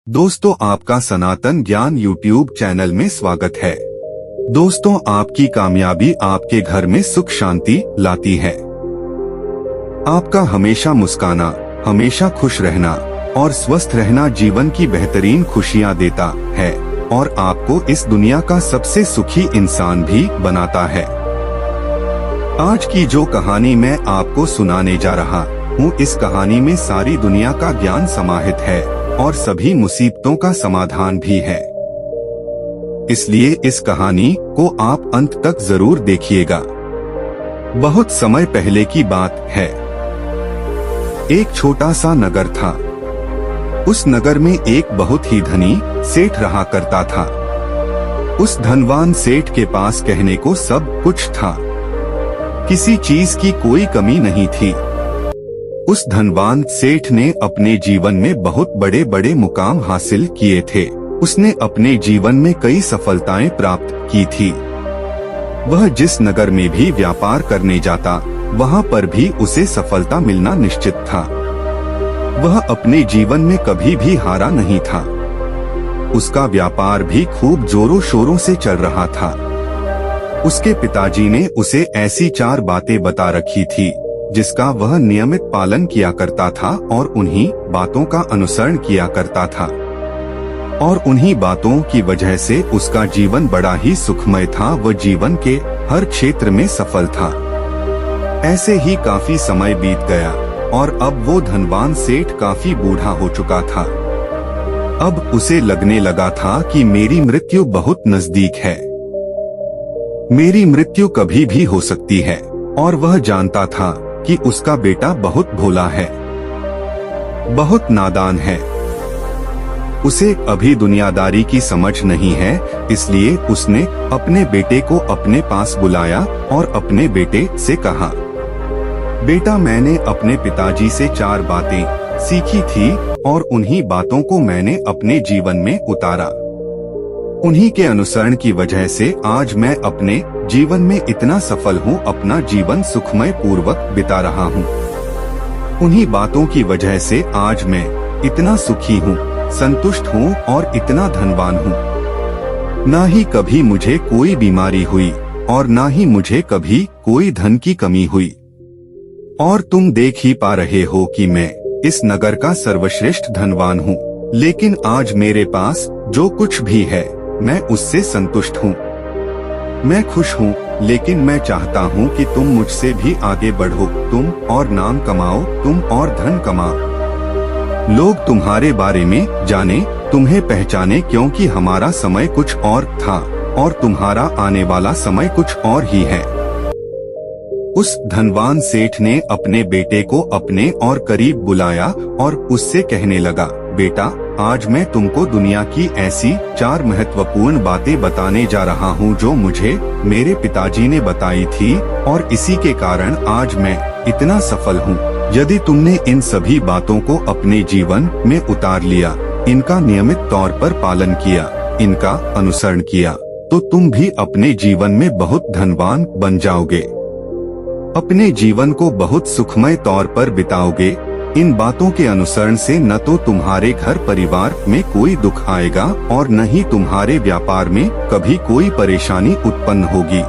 दोस्तों, आपका सनातन ज्ञान यूट्यूब चैनल में स्वागत है। दोस्तों, आपकी कामयाबी आपके घर में सुख शांति लाती है। आपका हमेशा मुस्काना, हमेशा खुश रहना और स्वस्थ रहना जीवन की बेहतरीन खुशियां देता है और आपको इस दुनिया का सबसे सुखी इंसान भी बनाता है। आज की जो कहानी मैं आपको सुनाने जा रहा हूँ, इस कहानी में सारी दुनिया का ज्ञान समाहित है और सभी मुसीबतों का समाधान भी है। इसलिए इस कहानी को आप अंत तक जरूर देखिएगा। बहुत समय पहले की बात है। एक छोटा सा नगर था। उस नगर में एक बहुत ही धनी सेठ रहा करता था। उस धनवान सेठ के पास कहने को सब कुछ था। किसी चीज की कोई कमी नहीं थी। उस धनवान सेठ ने अपने जीवन में बहुत बड़े बड़े मुकाम हासिल किए थे। उसने अपने जीवन में कई सफलताएं प्राप्त की थी। वह जिस नगर में भी व्यापार करने जाता, वहां पर भी उसे सफलता मिलना निश्चित था। वह अपने जीवन में कभी भी हारा नहीं था। उसका व्यापार भी खूब जोरों शोरों से चल रहा था। उसके पिताजी ने उसे ऐसी 4 बातें बता रखी थी जिसका वह नियमित पालन किया करता था और उन्हीं बातों का अनुसरण किया करता था। और उन्हीं बातों की वजह से उसका जीवन बड़ा ही सुखमय था। वह जीवन के हर क्षेत्र में सफल था। ऐसे ही काफी समय बीत गया और अब वो धनवान सेठ काफी बूढ़ा हो चुका था। अब उसे लगने लगा था कि मेरी मृत्यु बहुत नजदीक है। मेरी मृत्यु कभी भी हो सकती है। और वह जानता था कि उसका बेटा बहुत भोला है, बहुत नादान है। उसे अभी दुनियादारी की समझ नहीं है, इसलिए उसने अपने बेटे को अपने पास बुलाया और अपने बेटे से कहा, बेटा, मैंने अपने पिताजी से 4 बातें सीखी थी और उन्हीं बातों को मैंने अपने जीवन में उतारा। उन्हीं के अनुसरण की वजह से आज मैं अपने जीवन में इतना सफल हूँ, अपना जीवन सुखमय पूर्वक बिता रहा हूँ। उन्हीं बातों की वजह से आज मैं इतना सुखी हूँ, संतुष्ट हूँ और इतना धनवान हूँ। ना ही कभी मुझे कोई बीमारी हुई और ना ही मुझे कभी कोई धन की कमी हुई। और तुम देख ही पा रहे हो कि मैं इस नगर का सर्वश्रेष्ठ धनवान हूँ। लेकिन आज मेरे पास जो कुछ भी है, मैं उससे संतुष्ट हूँ। मैं खुश हूँ, लेकिन मैं चाहता हूँ कि तुम मुझसे भी आगे बढ़ो। तुम और नाम कमाओ, तुम और धन कमाओ। लोग तुम्हारे बारे में जाने, तुम्हें पहचाने, क्योंकि हमारा समय कुछ और था और तुम्हारा आने वाला समय कुछ और ही है। उस धनवान सेठ ने अपने बेटे को अपने और करीब बुलाया और उससे कहने लगा, बेटा, आज मैं तुमको दुनिया की ऐसी 4 महत्वपूर्ण बातें बताने जा रहा हूँ जो मुझे मेरे पिताजी ने बताई थी और इसी के कारण आज मैं इतना सफल हूँ। यदि तुमने इन सभी बातों को अपने जीवन में उतार लिया, इनका नियमित तौर पर पालन किया, इनका अनुसरण किया, तो तुम भी अपने जीवन में बहुत धनवान बन जाओगे। अपने जीवन को बहुत सुखमय तौर पर बिताओगे। इन बातों के अनुसरण से न तो तुम्हारे घर परिवार में कोई दुख आएगा और न ही तुम्हारे व्यापार में कभी कोई परेशानी उत्पन्न होगी।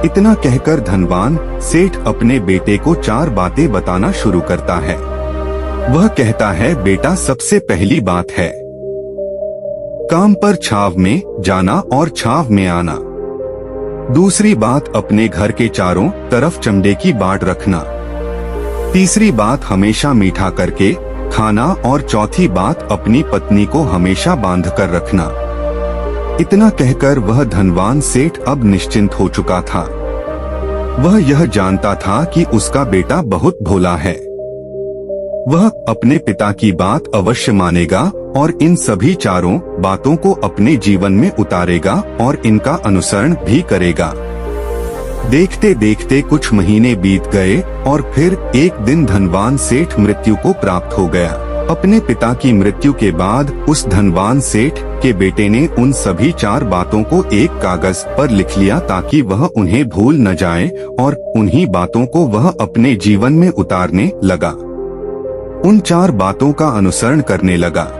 इतना कहकर धनवान सेठ अपने बेटे को 4 बातें बताना शुरू करता है। वह कहता है, बेटा, सबसे पहली बात है काम पर छाव में जाना और छाव में आना। दूसरी बात, अपने घर के चारों तरफ चमड़े की बाट रखना। तीसरी बात, हमेशा मीठा करके खाना और चौथी बात, अपनी पत्नी को हमेशा बांध कर रखना। इतना कहकर वह धनवान सेठ अब निश्चिंत हो चुका था। वह यह जानता था कि उसका बेटा बहुत भोला है। वह अपने पिता की बात अवश्य मानेगा और इन सभी 4 बातों को अपने जीवन में उतारेगा और इनका अनुसरण भी करेगा। देखते देखते कुछ महीने बीत गए और फिर एक दिन धनवान सेठ मृत्यु को प्राप्त हो गया। अपने पिता की मृत्यु के बाद उस धनवान सेठ के बेटे ने उन सभी 4 बातों को एक कागज पर लिख लिया ताकि वह उन्हें भूल न जाए और उन्हीं बातों को वह अपने जीवन में उतारने लगा। उन 4 बातों का अनुसरण करने लगा।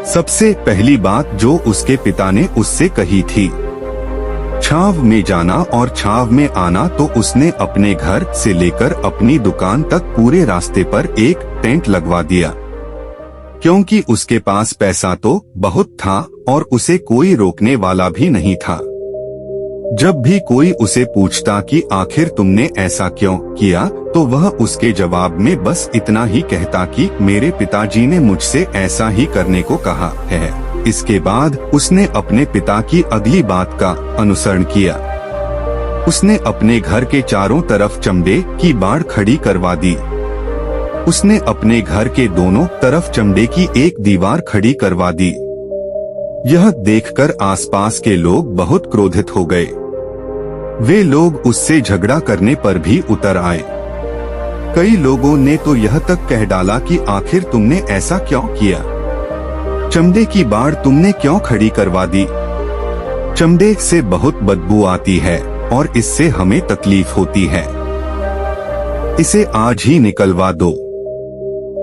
सबसे पहली बात जो उसके पिता ने उससे कही थी, छाव में जाना और छाव में आना, तो उसने अपने घर से लेकर अपनी दुकान तक पूरे रास्ते पर एक टेंट लगवा दिया, क्योंकि उसके पास पैसा तो बहुत था और उसे कोई रोकने वाला भी नहीं था। जब भी कोई उसे पूछता कि आखिर तुमने ऐसा क्यों किया, तो वह उसके जवाब में बस इतना ही कहता कि मेरे पिताजी ने मुझसे ऐसा ही करने को कहा है। इसके बाद उसने अपने पिता की अगली बात का अनुसरण किया। उसने अपने घर के चारों तरफ चमड़े की बाड़ खड़ी करवा दी। उसने अपने घर के दोनों तरफ चमड़े की एक दीवार खड़ी करवा दी। यह देखकर आसपास के लोग बहुत क्रोधित हो गए। वे लोग उससे झगड़ा करने पर भी उतर आए। कई लोगों ने तो यह तक कह डाला कि आखिर तुमने ऐसा क्यों किया? चमड़े की बाड़ तुमने क्यों खड़ी करवा दी? चमड़े से बहुत बदबू आती है और इससे हमें तकलीफ होती है। इसे आज ही निकलवा दो।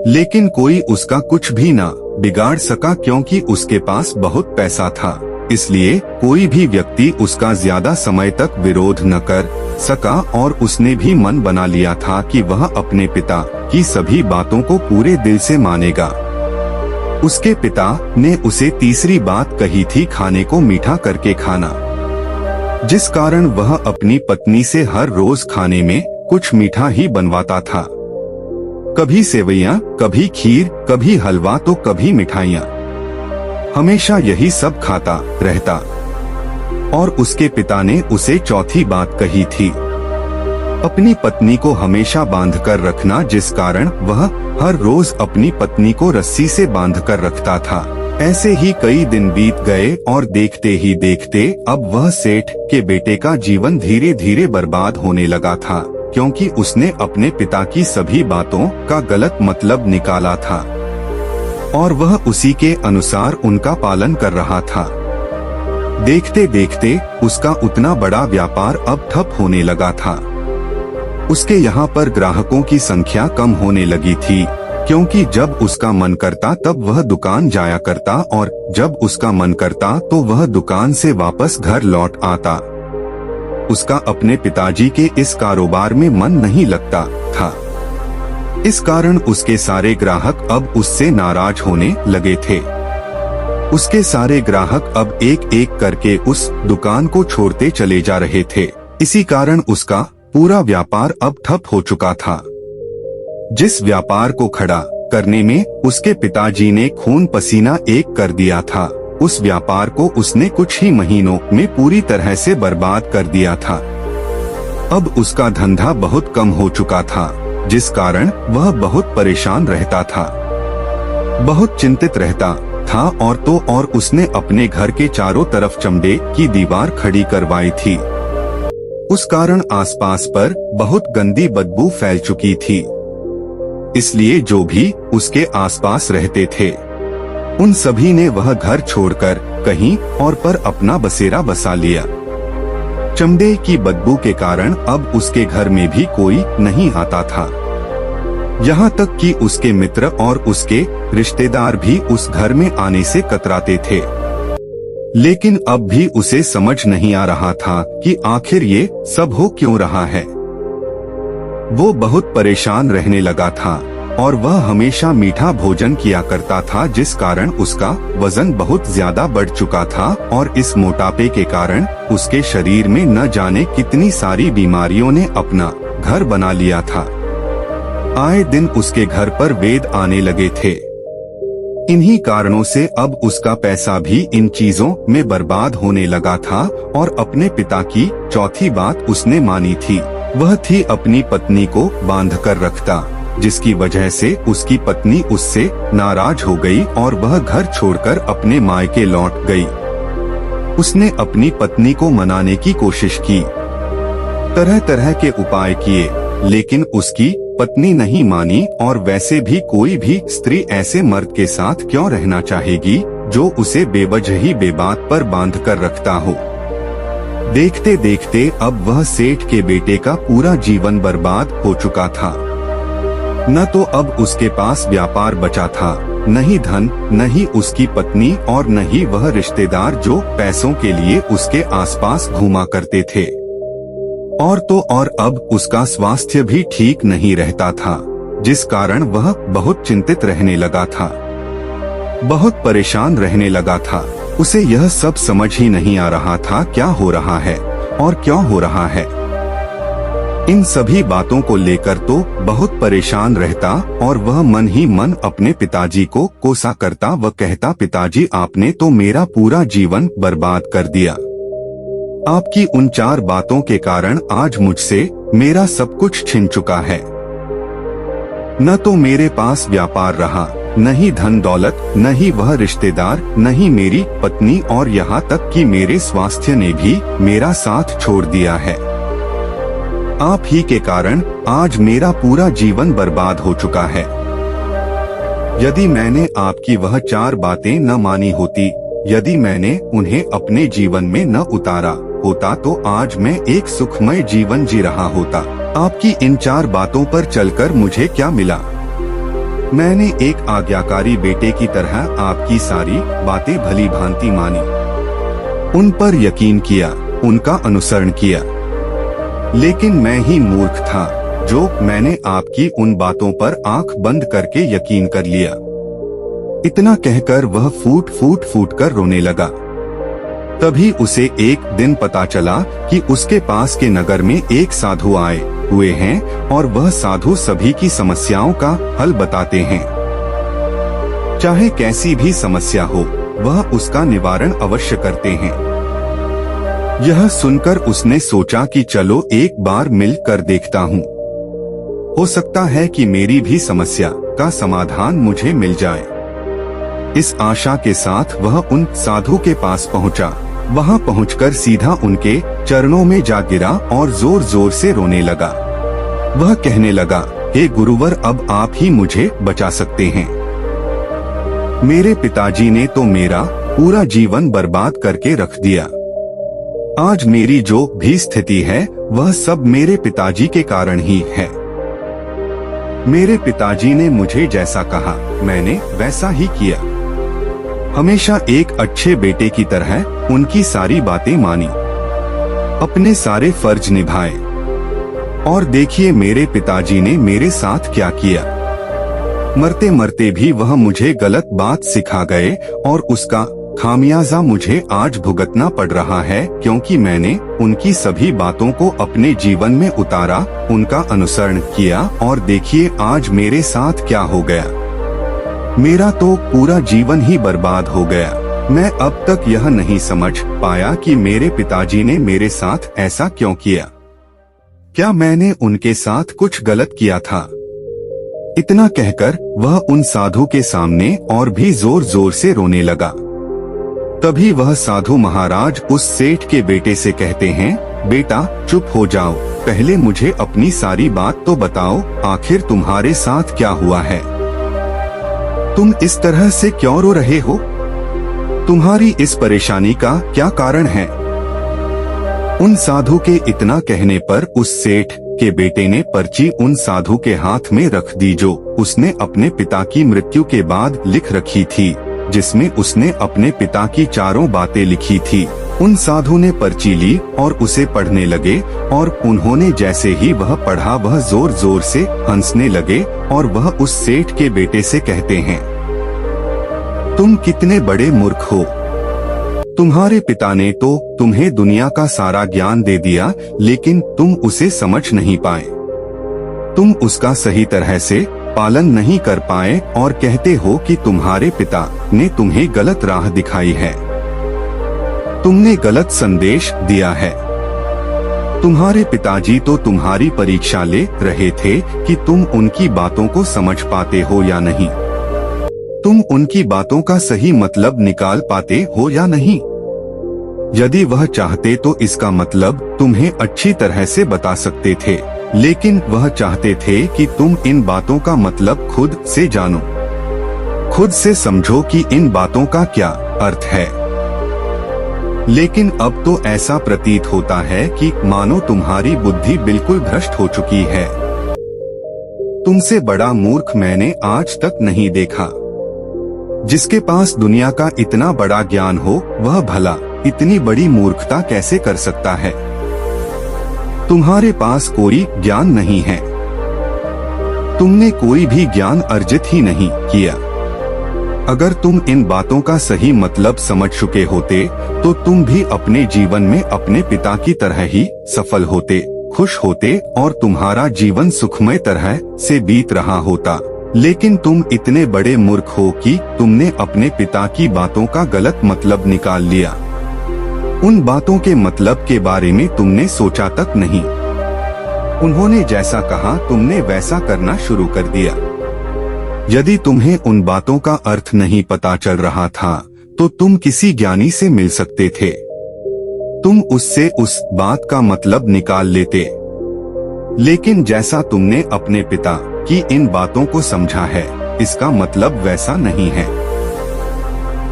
लेकिन कोई उसका कुछ भी ना बिगाड़ सका, क्योंकि उसके पास बहुत पैसा था। इसलिए कोई भी व्यक्ति उसका ज्यादा समय तक विरोध न कर सका और उसने भी मन बना लिया था कि वह अपने पिता की सभी बातों को पूरे दिल से मानेगा। उसके पिता ने उसे तीसरी बात कही थी, खाने को मीठा करके खाना, जिस कारण वह अपनी पत्नी से हर रोज खाने में कुछ मीठा ही बनवाता था। कभी सेवइयां, कभी खीर, कभी हलवा तो कभी मिठाइयां। हमेशा यही सब खाता रहता। और उसके पिता ने उसे चौथी बात कही थी, अपनी पत्नी को हमेशा बांधकर रखना, जिस कारण वह हर रोज अपनी पत्नी को रस्सी से बांधकर रखता था। ऐसे ही कई दिन बीत गए और देखते ही देखते अब वह सेठ के बेटे का जीवन धीरे धीरे बर्बाद होने लगा था, क्योंकि उसने अपने पिता की सभी बातों का गलत मतलब निकाला था और वह उसी के अनुसार उनका पालन कर रहा था। देखते देखते उसका उतना बड़ा व्यापार अब ठप होने लगा था। उसके यहाँ पर ग्राहकों की संख्या कम होने लगी थी, क्योंकि जब उसका मन करता तब वह दुकान जाया करता और जब उसका मन करता तो वह दुकान से वापस घर लौट आता। उसका अपने पिताजी के इस कारोबार में मन नहीं लगता था। इस कारण उसके सारे ग्राहक अब उससे नाराज होने लगे थे। उसके सारे ग्राहक अब एक एक करके उस दुकान को छोड़ते चले जा रहे थे। इसी कारण उसका पूरा व्यापार अब ठप हो चुका था। जिस व्यापार को खड़ा करने में उसके पिताजी ने खून पसीना एक कर दिया था, उस व्यापार को उसने कुछ ही महीनों में पूरी तरह से बर्बाद कर दिया था। अब उसका धंधा बहुत कम हो चुका था, जिस कारण वह बहुत परेशान रहता था, बहुत चिंतित रहता था। और उसने अपने घर के चारों तरफ चमड़े की दीवार खड़ी करवाई थी। उस कारण आसपास पर बहुत गंदी बदबू फैल चुकी थी। इसलिए जो भी उसके आसपास रहते थे उन सभी ने वह घर छोड़कर कहीं और पर अपना बसेरा बसा लिया। चमड़े की बदबू के कारण अब उसके घर में भी कोई नहीं आता था। यहाँ तक कि उसके मित्र और उसके रिश्तेदार भी उस घर में आने से कतराते थे। लेकिन अब भी उसे समझ नहीं आ रहा था कि आखिर ये सब हो क्यों रहा है। वो बहुत परेशान रहने लगा था और वह हमेशा मीठा भोजन किया करता था, जिस कारण उसका वजन बहुत ज्यादा बढ़ चुका था और इस मोटापे के कारण उसके शरीर में न जाने कितनी सारी बीमारियों ने अपना घर बना लिया था। आए दिन उसके घर पर वेद आने लगे थे। इन्हीं कारणों से अब उसका पैसा भी इन चीजों में बर्बाद होने लगा था। और अपने पिता की चौथी बात उसने मानी थी, वह थी अपनी पत्नी को बांधकर रखता, जिसकी वजह से उसकी पत्नी उससे नाराज हो गई और वह घर छोड़कर अपने मायके लौट गई। उसने अपनी पत्नी को मनाने की कोशिश की, तरह तरह के उपाय किए, लेकिन उसकी पत्नी नहीं मानी। और वैसे भी कोई भी स्त्री ऐसे मर्द के साथ क्यों रहना चाहेगी जो उसे बेवजह ही बेबात पर बांध कर रखता हो। देखते देखते अब वह सेठ के बेटे का पूरा जीवन बर्बाद हो चुका था। न तो अब उसके पास व्यापार बचा था, न ही धन, न ही उसकी पत्नी और न ही वह रिश्तेदार जो पैसों के लिए उसके आसपास घूमा करते थे। और तो और अब उसका स्वास्थ्य भी ठीक नहीं रहता था, जिस कारण वह बहुत चिंतित रहने लगा था, बहुत परेशान रहने लगा था। उसे यह सब समझ ही नहीं आ रहा था क्या हो रहा है और क्यों हो रहा है। इन सभी बातों को लेकर तो बहुत परेशान रहता और वह मन ही मन अपने पिताजी को कोसा करता व कहता, पिताजी आपने तो मेरा पूरा जीवन बर्बाद कर दिया। आपकी उन 4 बातों के कारण आज मुझसे मेरा सब कुछ छिन चुका है। न तो मेरे पास व्यापार रहा, न ही धन दौलत, न ही वह रिश्तेदार, न ही मेरी पत्नी और यहाँ तक कि मेरे स्वास्थ्य ने भी मेरा साथ छोड़ दिया है। आप ही के कारण आज मेरा पूरा जीवन बर्बाद हो चुका है। यदि मैंने आपकी वह 4 बातें न मानी होती, यदि मैंने उन्हें अपने जीवन में न उतारा होता तो आज मैं एक सुखमय जीवन जी रहा होता। आपकी इन 4 बातों पर चलकर मुझे क्या मिला? मैंने एक आज्ञाकारी बेटे की तरह आपकी सारी बातें भली भांति मानी, उन पर यकीन किया, उनका अनुसरण किया। लेकिन मैं ही मूर्ख था जो मैंने आपकी उन बातों पर आंख बंद करके यकीन कर लिया। इतना कहकर वह फूट कर रोने लगा। तभी उसे एक दिन पता चला कि उसके पास के नगर में एक साधु आए हुए हैं और वह साधु सभी की समस्याओं का हल बताते हैं। चाहे कैसी भी समस्या हो, वह उसका निवारण अवश्य करते हैं। यह सुनकर उसने सोचा कि चलो एक बार मिल कर देखता हूँ, हो सकता है कि मेरी भी समस्या का समाधान मुझे मिल जाए। इस आशा के साथ वह उन साधु के पास पहुँचा। वहां पहुंचकर सीधा उनके चरणों में जा गिरा और जोर जोर से रोने लगा। वह कहने लगा, हे गुरुवर, अब आप ही मुझे बचा सकते हैं। मेरे पिताजी ने तो मेरा पूरा जीवन बर्बाद करके रख दिया। आज मेरी जो भी स्थिति है वह सब मेरे पिताजी के कारण ही है। मेरे पिताजी ने मुझे जैसा कहा मैंने वैसा ही किया। हमेशा एक अच्छे बेटे की तरह उनकी सारी बातें मानी, अपने सारे फर्ज निभाए। और देखिए मेरे पिताजी ने मेरे साथ क्या किया। मरते मरते भी वह मुझे गलत बात सिखा गए और उसका खामियाजा मुझे आज भुगतना पड़ रहा है, क्योंकि मैंने उनकी सभी बातों को अपने जीवन में उतारा, उनका अनुसरण किया। और देखिए आज मेरे साथ क्या हो गया। मेरा तो पूरा जीवन ही बर्बाद हो गया। मैं अब तक यह नहीं समझ पाया कि मेरे पिताजी ने मेरे साथ ऐसा क्यों किया। क्या मैंने उनके साथ कुछ गलत किया था? इतना कहकर वह उन साधु के सामने और भी जोर जोर से रोने लगा। तभी वह साधु महाराज उस सेठ के बेटे से कहते हैं, बेटा चुप हो जाओ, पहले मुझे अपनी सारी बात तो बताओ, आखिर तुम्हारे साथ क्या हुआ है? तुम इस तरह से क्यों रो रहे हो? तुम्हारी इस परेशानी का क्या कारण है? उन साधु के इतना कहने पर उस सेठ के बेटे ने पर्ची उन साधु के हाथ में रख दी जो उसने अपने पिता की मृत्यु के बाद लिख रखी थी, जिसमें उसने अपने पिता की 4 बातें लिखी थी। उन साधु ने पर्ची ली और उसे पढ़ने लगे और उन्होंने जैसे ही वह पढ़ा वह जोर जोर से हंसने लगे और वह उस सेठ के बेटे से कहते हैं, तुम कितने बड़े मूर्ख हो। तुम्हारे पिता ने तो तुम्हें दुनिया का सारा ज्ञान दे दिया, लेकिन तुम उसे समझ नहीं पाए। तुम उसका सही तरह से पालन नहीं कर पाए और कहते हो कि तुम्हारे पिता ने तुम्हें गलत राह दिखाई है, तुमने गलत संदेश दिया है। तुम्हारे पिताजी तो तुम्हारी परीक्षा ले रहे थे कि तुम उनकी बातों को समझ पाते हो या नहीं, तुम उनकी बातों का सही मतलब निकाल पाते हो या नहीं। यदि वह चाहते तो इसका मतलब तुम्हें अच्छी तरह से बता सकते थे, लेकिन वह चाहते थे कि तुम इन बातों का मतलब खुद से जानो, खुद से समझो कि इन बातों का क्या अर्थ है। लेकिन अब तो ऐसा प्रतीत होता है कि मानो तुम्हारी बुद्धि बिल्कुल भ्रष्ट हो चुकी है। तुमसे बड़ा मूर्ख मैंने आज तक नहीं देखा। जिसके पास दुनिया का इतना बड़ा ज्ञान हो वह भला इतनी बड़ी मूर्खता कैसे कर सकता है। तुम्हारे पास कोई ज्ञान नहीं है, तुमने कोई भी ज्ञान अर्जित ही नहीं किया। अगर तुम इन बातों का सही मतलब समझ चुके होते तो तुम भी अपने जीवन में अपने पिता की तरह ही सफल होते, खुश होते और तुम्हारा जीवन सुखमय तरह से बीत रहा होता। लेकिन तुम इतने बड़े मूर्ख हो कि तुमने अपने पिता की बातों का गलत मतलब निकाल लिया। उन बातों के मतलब के बारे में तुमने सोचा तक नहीं। उन्होंने जैसा कहा तुमने वैसा करना शुरू कर दिया। यदि तुम्हें उन बातों का अर्थ नहीं पता चल रहा था तो तुम किसी ज्ञानी से मिल सकते थे। तुम उससे उस बात का मतलब निकाल लेते। लेकिन जैसा तुमने अपने पिता की इन बातों को समझा है, इसका मतलब वैसा नहीं है।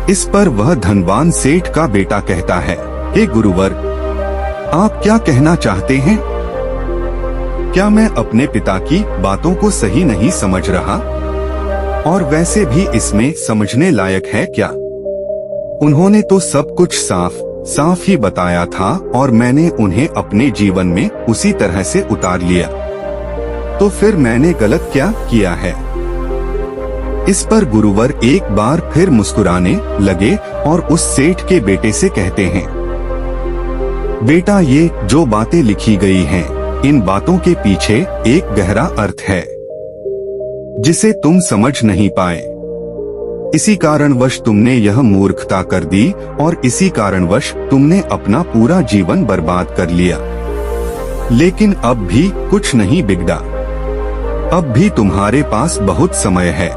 इस पर वह धनवान सेठ का बेटा कहता है, हे गुरुवर, आप क्या कहना चाहते हैं? क्या मैं अपने पिता की बातों को सही नहीं समझ रहा? और वैसे भी इसमें समझने लायक है क्या? उन्होंने तो सब कुछ साफ साफ ही बताया था और मैंने उन्हें अपने जीवन में उसी तरह से उतार लिया। तो फिर मैंने गलत क्या किया है? इस पर गुरुवर एक बार फिर मुस्कुराने लगे और उस सेठ के बेटे से कहते हैं, बेटा, ये जो बातें लिखी गई हैं, इन बातों के पीछे एक गहरा अर्थ है जिसे तुम समझ नहीं पाए। इसी कारणवश तुमने यह मूर्खता कर दी और इसी कारणवश तुमने अपना पूरा जीवन बर्बाद कर लिया। लेकिन अब भी कुछ नहीं बिगड़ा। अब भी तुम्हारे पास बहुत समय है।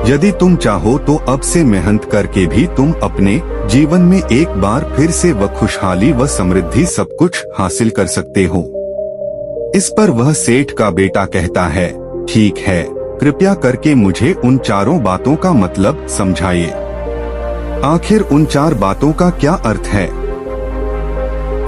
यदि तुम चाहो तो अब से मेहनत करके भी तुम अपने जीवन में एक बार फिर से वह खुशहाली व समृद्धि सब कुछ हासिल कर सकते हो। इस पर वह सेठ का बेटा कहता है, ठीक है, कृपया करके मुझे उन चारों बातों का मतलब समझाइए। आखिर उन चार बातों का क्या अर्थ है?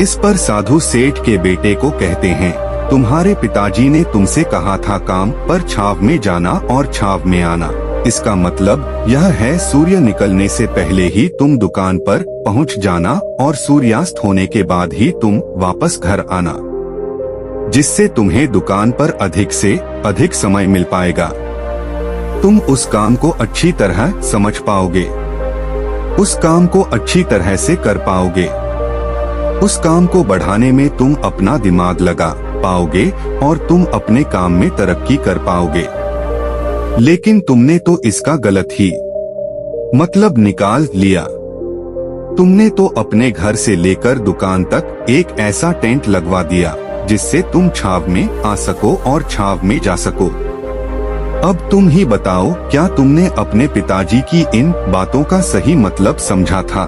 इस पर साधु सेठ के बेटे को कहते हैं, तुम्हारे पिताजी ने तुमसे कहा था काम पर छाव में जाना और छाव में आना। इसका मतलब यह है सूर्य निकलने से पहले ही तुम दुकान पर पहुंच जाना और सूर्यास्त होने के बाद ही तुम वापस घर आना, जिससे तुम्हें दुकान पर अधिक से अधिक समय मिल पाएगा। तुम उस काम को अच्छी तरह समझ पाओगे, उस काम को अच्छी तरह से कर पाओगे, उस काम को बढ़ाने में तुम अपना दिमाग लगा पाओगे और तुम अपने काम में तरक्की कर पाओगे। लेकिन तुमने तो इसका गलत ही मतलब निकाल लिया। तुमने तो अपने घर से लेकर दुकान तक एक ऐसा टेंट लगवा दिया जिससे तुम छाव में आ सको और छाव में जा सको। अब तुम ही बताओ, क्या तुमने अपने पिताजी की इन बातों का सही मतलब समझा था?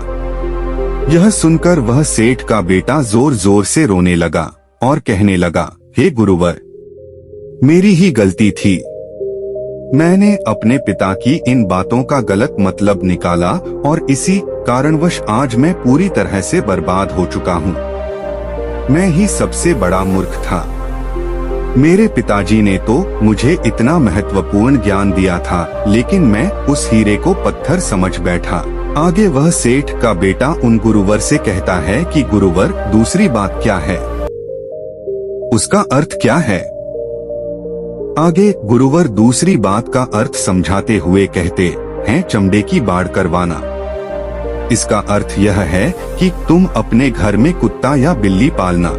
यह सुनकर वह सेठ का बेटा जोर जोर से रोने लगा और कहने लगा, हे गुरुवर, मेरी ही गलती थी। मैंने अपने पिता की इन बातों का गलत मतलब निकाला और इसी कारणवश आज मैं पूरी तरह से बर्बाद हो चुका हूँ। मैं ही सबसे बड़ा मूर्ख था। मेरे पिताजी ने तो मुझे इतना महत्वपूर्ण ज्ञान दिया था, लेकिन मैं उस हीरे को पत्थर समझ बैठा। आगे वह सेठ का बेटा उन गुरुवर से कहता है कि गुरुवर, दूसरी बात क्या है? उसका अर्थ क्या है? आगे गुरुवर दूसरी बात का अर्थ समझाते हुए कहते हैं, चमड़े की बाड़ करवाना। इसका अर्थ यह है कि तुम अपने घर में कुत्ता या बिल्ली पालना।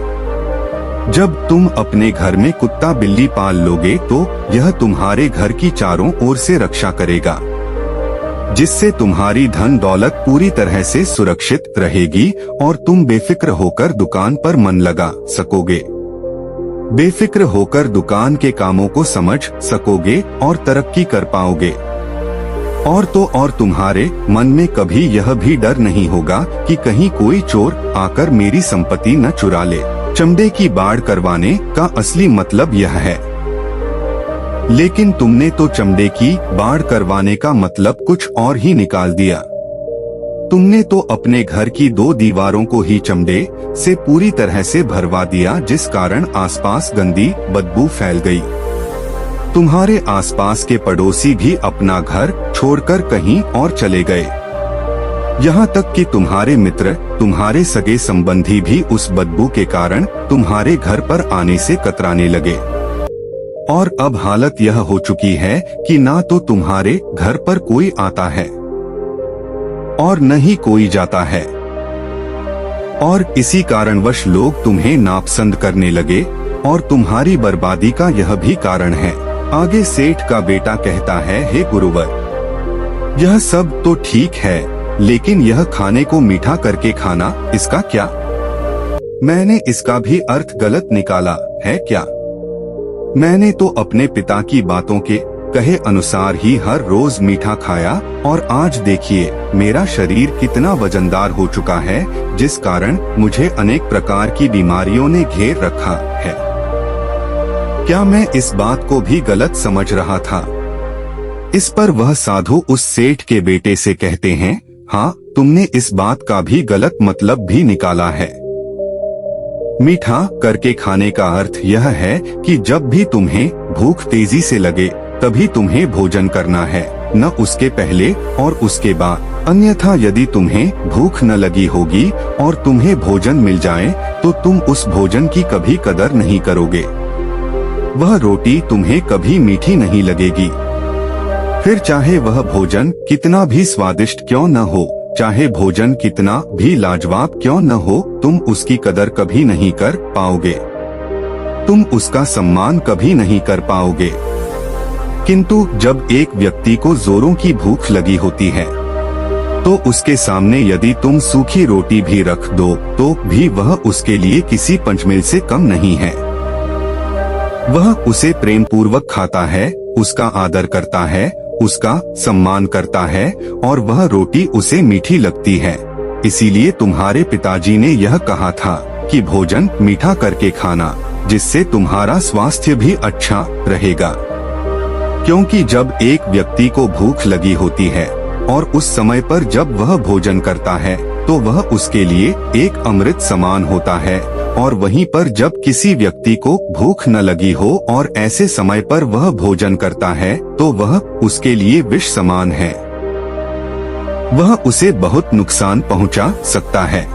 जब तुम अपने घर में कुत्ता बिल्ली पाल लोगे तो यह तुम्हारे घर की चारों ओर से रक्षा करेगा, जिससे तुम्हारी धन दौलत पूरी तरह से सुरक्षित रहेगी और तुम बेफिक्र होकर दुकान पर मन लगा सकोगे, बेफिक्र होकर दुकान के कामों को समझ सकोगे और तरक्की कर पाओगे। और तो और तुम्हारे मन में कभी यह भी डर नहीं होगा कि कहीं कोई चोर आकर मेरी संपत्ति न चुरा ले। चमड़े की बाड़ करवाने का असली मतलब यह है। लेकिन तुमने तो चमड़े की बाड़ करवाने का मतलब कुछ और ही निकाल दिया। तुमने तो अपने घर की 2 दीवारों को ही चमड़े से पूरी तरह से भरवा दिया, जिस कारण आसपास गंदी बदबू फैल गई। तुम्हारे आसपास के पड़ोसी भी अपना घर छोड़कर कहीं और चले गए। यहाँ तक कि तुम्हारे मित्र, तुम्हारे सगे संबंधी भी उस बदबू के कारण तुम्हारे घर पर आने से कतराने लगे। और अब हालत यह हो चुकी है कि ना तो तुम्हारे घर पर कोई आता है और न ही कोई जाता है, और इसी कारणवश लोग तुम्हें नापसंद करने लगे, और तुम्हारी बर्बादी का यह भी कारण है। आगे सेठ का बेटा कहता है, हे गुरुवर, यह सब तो ठीक है, लेकिन यह खाने को मीठा करके खाना, इसका क्या? मैंने इसका भी अर्थ गलत निकाला है क्या? मैंने तो अपने पिता की बातों के कहे अनुसार ही हर रोज मीठा खाया, और आज देखिए मेरा शरीर कितना वजनदार हो चुका है, जिस कारण मुझे अनेक प्रकार की बीमारियों ने घेर रखा है। क्या मैं इस बात को भी गलत समझ रहा था? इस पर वह साधु उस सेठ के बेटे से कहते हैं, हाँ, तुमने इस बात का भी गलत मतलब भी निकाला है। मीठा करके खाने का अर्थ यह है कि जब भी तुम्हें भूख तेजी से लगे तभी तुम्हें भोजन करना है, न उसके पहले और उसके बाद। अन्यथा यदि तुम्हें भूख न लगी होगी और तुम्हें भोजन मिल जाए तो तुम उस भोजन की कभी कदर नहीं करोगे। वह रोटी तुम्हें कभी मीठी नहीं लगेगी। फिर चाहे वह भोजन कितना भी स्वादिष्ट क्यों न हो, चाहे भोजन कितना भी लाजवाब क्यों न हो, तुम उसकी कदर कभी नहीं कर पाओगे, तुम उसका सम्मान कभी नहीं कर पाओगे। किंतु जब एक व्यक्ति को जोरों की भूख लगी होती है तो उसके सामने यदि तुम सूखी रोटी भी रख दो तो भी वह उसके लिए किसी पंचमील से कम नहीं है। वह उसे प्रेम पूर्वक खाता है, उसका आदर करता है, उसका सम्मान करता है, और वह रोटी उसे मीठी लगती है। इसीलिए तुम्हारे पिताजी ने यह कहा था कि भोजन मीठा करके खाना, जिससे तुम्हारा स्वास्थ्य भी अच्छा रहेगा। क्योंकि जब एक व्यक्ति को भूख लगी होती है और उस समय पर जब वह भोजन करता है तो वह उसके लिए एक अमृत समान होता है, और वहीं पर जब किसी व्यक्ति को भूख न लगी हो और ऐसे समय पर वह भोजन करता है तो वह उसके लिए विष समान है, वह उसे बहुत नुकसान पहुंचा सकता है।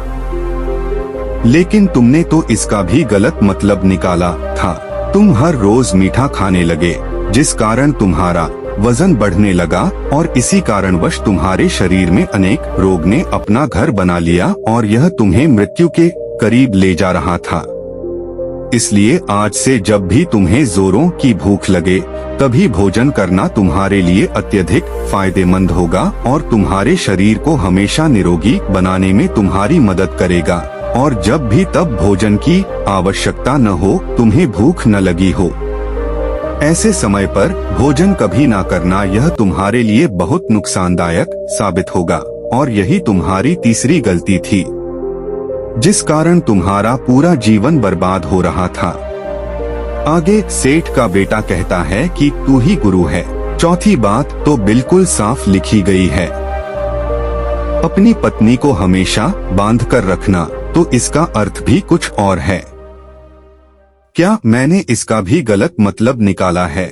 लेकिन तुमने तो इसका भी गलत मतलब निकाला था। तुम हर रोज मीठा खाने लगे, जिस कारण तुम्हारा वजन बढ़ने लगा, और इसी कारणवश तुम्हारे शरीर में अनेक रोग ने अपना घर बना लिया और यह तुम्हें मृत्यु के करीब ले जा रहा था। इसलिए आज से जब भी तुम्हें जोरों की भूख लगे तभी भोजन करना तुम्हारे लिए अत्यधिक फायदेमंद होगा और तुम्हारे शरीर को हमेशा निरोगी बनाने में तुम्हारी मदद करेगा। और जब भी तब भोजन की आवश्यकता न हो, तुम्हें भूख न लगी हो, ऐसे समय पर भोजन कभी ना करना, यह तुम्हारे लिए बहुत नुकसानदायक साबित होगा। और यही तुम्हारी तीसरी गलती थी, जिस कारण तुम्हारा पूरा जीवन बर्बाद हो रहा था। आगे सेठ का बेटा कहता है कि तू ही गुरु है। चौथी बात तो बिल्कुल साफ लिखी गई है, अपनी पत्नी को हमेशा बांध कर रखना, तो इसका अर्थ भी कुछ और है। क्या मैंने इसका भी गलत मतलब निकाला है?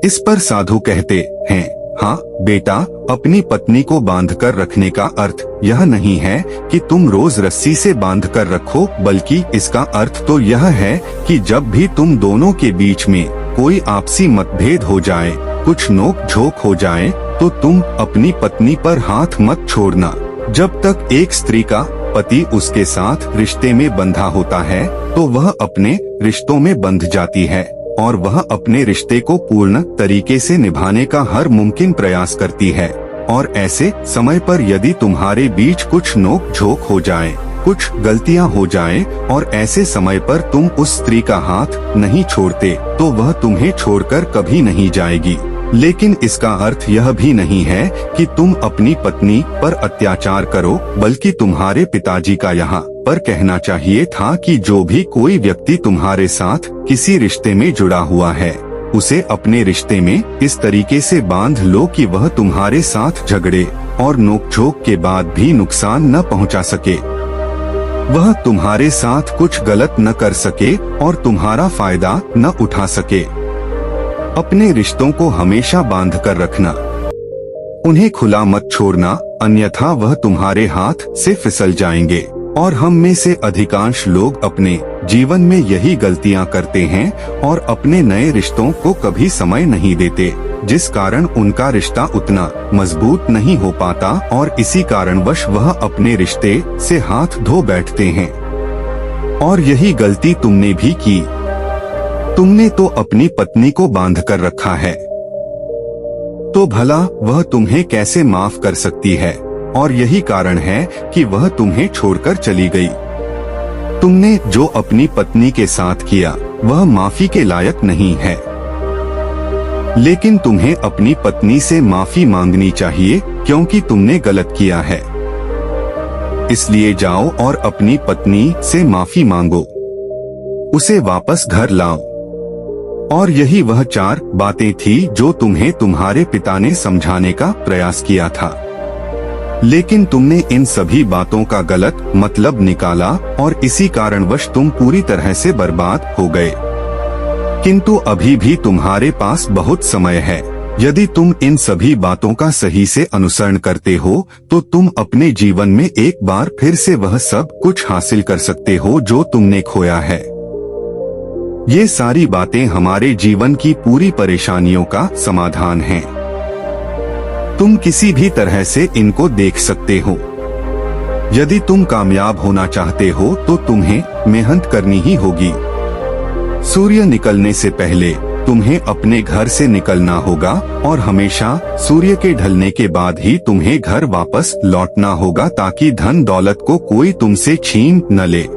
इस पर साधु कहते हैं, हाँ बेटा, अपनी पत्नी को बांध कर रखने का अर्थ यह नहीं है कि तुम रोज रस्सी से बांध कर रखो, बल्कि इसका अर्थ तो यह है कि जब भी तुम दोनों के बीच में कोई आपसी मतभेद हो जाए, कुछ नोक झोंक हो जाए, तो तुम अपनी पत्नी पर हाथ मत छोड़ना। जब तक एक स्त्री का पति उसके साथ रिश्ते में बंधा होता है तो वह अपने रिश्तों में बंध जाती है, और वह अपने रिश्ते को पूर्ण तरीके से निभाने का हर मुमकिन प्रयास करती है। और ऐसे समय पर यदि तुम्हारे बीच कुछ नोक झोंक हो जाए, कुछ गलतियां हो जाएं, और ऐसे समय पर तुम उस स्त्री का हाथ नहीं छोड़ते, तो वह तुम्हें छोड़कर कभी नहीं जाएगी। लेकिन इसका अर्थ यह भी नहीं है कि तुम अपनी पत्नी पर अत्याचार करो, बल्कि तुम्हारे पिताजी का यहाँ पर कहना चाहिए था कि जो भी कोई व्यक्ति तुम्हारे साथ किसी रिश्ते में जुड़ा हुआ है, उसे अपने रिश्ते में इस तरीके से बांध लो कि वह तुम्हारे साथ झगड़े और नोकझोंक के बाद भी नुकसान न पहुंचा सके, वह तुम्हारे साथ कुछ गलत न कर सके और तुम्हारा फायदा न उठा सके। अपने रिश्तों को हमेशा बांध कर रखना, उन्हें खुला मत छोड़ना, अन्यथा वह तुम्हारे हाथ से फिसल जाएंगे। और हम में से अधिकांश लोग अपने जीवन में यही गलतियां करते हैं और अपने नए रिश्तों को कभी समय नहीं देते, जिस कारण उनका रिश्ता उतना मजबूत नहीं हो पाता और इसी कारणवश वह अपने रिश्ते से हाथ धो बैठते हैं। और यही गलती तुमने भी की। तुमने तो अपनी पत्नी को बांध कर रखा है, तो भला वह तुम्हें कैसे माफ कर सकती है? और यही कारण है कि वह तुम्हें छोड़कर चली गई। तुमने जो अपनी पत्नी के साथ किया वह माफी के लायक नहीं है, लेकिन तुम्हें अपनी पत्नी से माफी मांगनी चाहिए क्योंकि तुमने गलत किया है। इसलिए जाओ और अपनी पत्नी से माफी मांगो, उसे वापस घर लाओ। और यही वह 4 बातें थी जो तुम्हें तुम्हारे पिता ने समझाने का प्रयास किया था, लेकिन तुमने इन सभी बातों का गलत मतलब निकाला और इसी कारणवश तुम पूरी तरह से बर्बाद हो गए। किंतु अभी भी तुम्हारे पास बहुत समय है। यदि तुम इन सभी बातों का सही से अनुसरण करते हो तो तुम अपने जीवन में एक बार फिर से वह सब कुछ हासिल कर सकते हो जो तुमने खोया है। ये सारी बातें हमारे जीवन की पूरी परेशानियों का समाधान हैं। तुम किसी भी तरह से इनको देख सकते हो। यदि तुम कामयाब होना चाहते हो तो तुम्हें मेहनत करनी ही होगी। सूर्य निकलने से पहले तुम्हें अपने घर से निकलना होगा और हमेशा सूर्य के ढलने के बाद ही तुम्हें घर वापस लौटना होगा, ताकि धन दौलत को कोई तुमसे छीन न ले।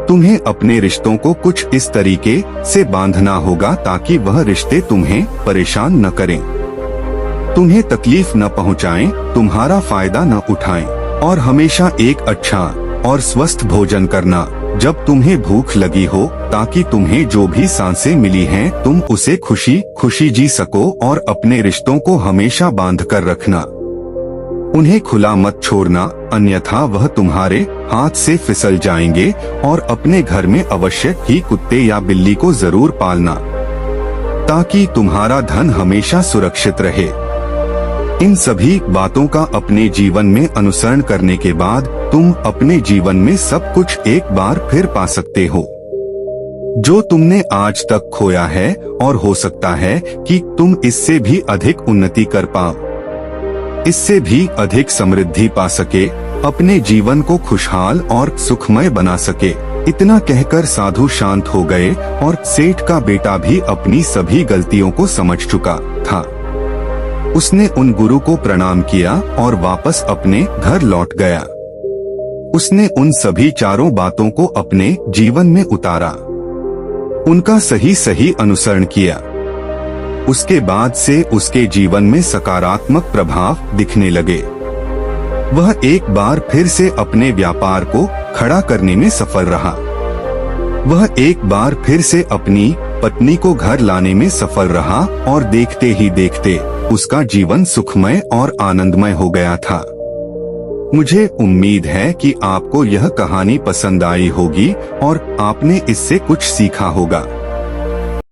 तुम्हें अपने रिश्तों को कुछ इस तरीके से बांधना होगा ताकि वह रिश्ते तुम्हें परेशान न करें, तुम्हें तकलीफ न पहुंचाएं, तुम्हारा फायदा न उठाएं। और हमेशा एक अच्छा और स्वस्थ भोजन करना जब तुम्हें भूख लगी हो, ताकि तुम्हें जो भी सांसें मिली हैं तुम उसे खुशी खुशी जी सको। और अपने रिश्तों को हमेशा बांध कर रखना, उन्हें खुला मत छोड़ना, अन्यथा वह तुम्हारे हाथ से फिसल जाएंगे। और अपने घर में अवश्य ही कुत्ते या बिल्ली को जरूर पालना, ताकि तुम्हारा धन हमेशा सुरक्षित रहे। इन सभी बातों का अपने जीवन में अनुसरण करने के बाद तुम अपने जीवन में सब कुछ एक बार फिर पा सकते हो जो तुमने आज तक खोया है, और हो सकता है कि तुम इससे भी अधिक उन्नति कर पाओ, इससे भी अधिक समृद्धि पा सके, अपने जीवन को खुशहाल और सुखमय बना सके। इतना कहकर साधु शांत हो गए और सेठ का बेटा भी अपनी सभी गलतियों को समझ चुका था। उसने उन गुरु को प्रणाम किया और वापस अपने घर लौट गया। उसने उन सभी 4 बातों को अपने जीवन में उतारा, उनका सही सही अनुसरण किया। उसके बाद से उसके जीवन में सकारात्मक प्रभाव दिखने लगे। वह एक बार फिर से अपने व्यापार को खड़ा करने में सफल रहा। वह एक बार फिर से अपनी पत्नी को घर लाने में सफल रहा और देखते ही देखते उसका जीवन सुखमय और आनंदमय हो गया था। मुझे उम्मीद है कि आपको यह कहानी पसंद आई होगी और आपने इससे कुछ सीखा होगा।